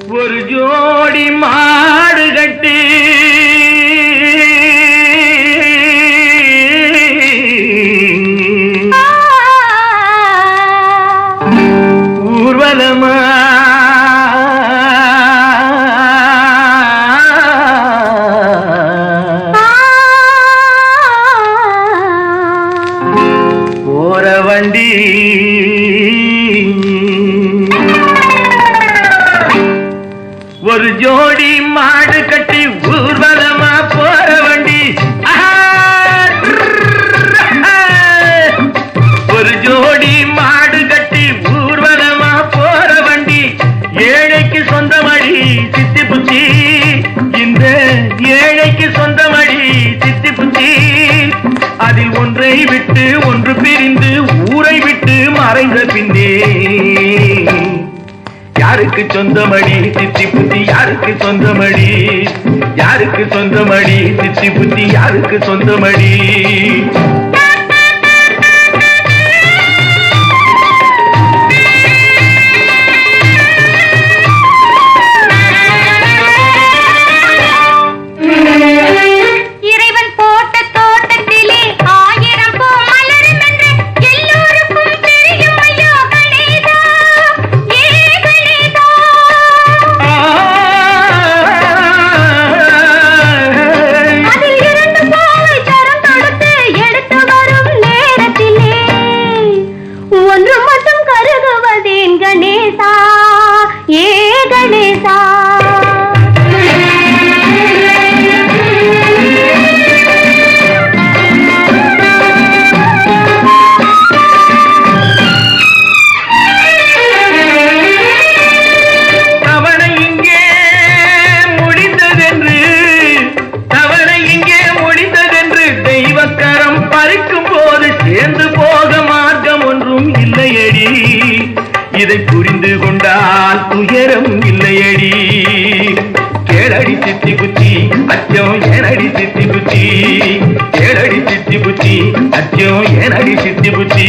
ஒரு ஜோடி மாடு கட்டி ஊர்வலமா போற வண்டி ஒரு ஜோடி மாடு கட்டி ஊர்வலமா போற வண்டி ஒரு ஜோடி மாடு கட்டி ஊர்வலமா போற வண்டி ஏழைக்கு சொந்தமடி சித்தி புத்தி இந்த ஏழைக்கு சொந்தமடி சித்தி புத்தி அதில் ஒன்றை விட்டு ஒன்று பிரிந்து ஊரை விட்டு மறைந்த பின்னே யாருக்கு சொந்தமடி சித்தி புத்தி யாருக்கு சொந்தமடி யாருக்கு சொந்தமடி சித்தி புத்தி யாருக்கு சொந்தமடி இதை புரிந்து கொண்டால் துயரம் இல்லையடி கேளடி சித்தி புத்தி அச்சம் ஏனடி சித்தி புத்தி கேளடி சித்தி புத்தி அச்சம் ஏனடி சித்தி புத்தி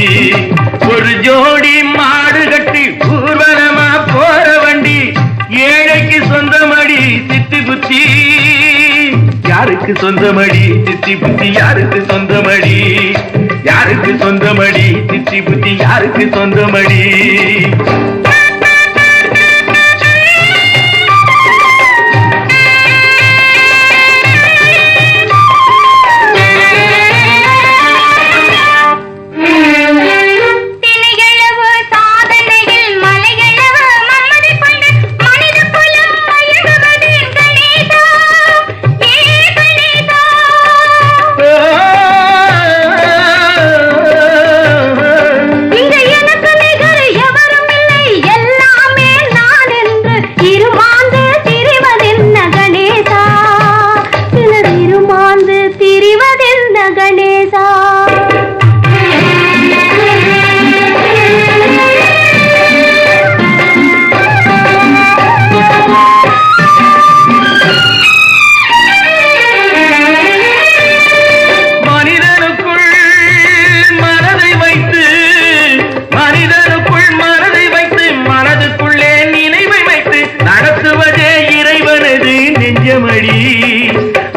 ஒரு ஜோடி மாடு கட்டி ஊர்வலமா போற வண்டி ஏழைக்கு சொந்தமடி சித்தி புத்தி யாருக்கு சொந்தமடி சித்தி புத்தி யாருக்கு சொந்தமடி யாருக்கு சொந்தமடி சித்தி புத்தி யாருக்கு சொந்தமடி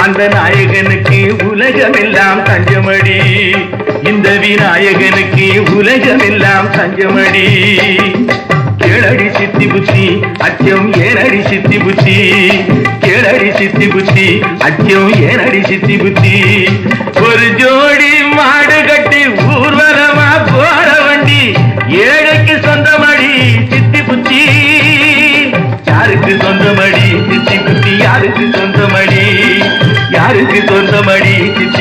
அந்த நாயகனுக்கு உலகமெல்லாம் தஞ்சமடி இந்த விநாயகனுக்கு உலகமெல்லாம் தஞ்சமடி கேளடி சித்தி புத்தி அச்சம் ஏனடி சித்தி புத்தி கேளடி சித்தி புத்தி அச்சம் ஏனடி சித்தி புத்தி ஒரு ஜோடி மாடு கட்டி ஊர்வலமா போற வண்டி ஏழைக்கு சொந்தமடி சித்தி புத்தி யாருக்கு சொந்தமடி சித்தி புத்தி யாருக்கு சொந்தமடி யாருக்கு சொந்தமடி சித்தி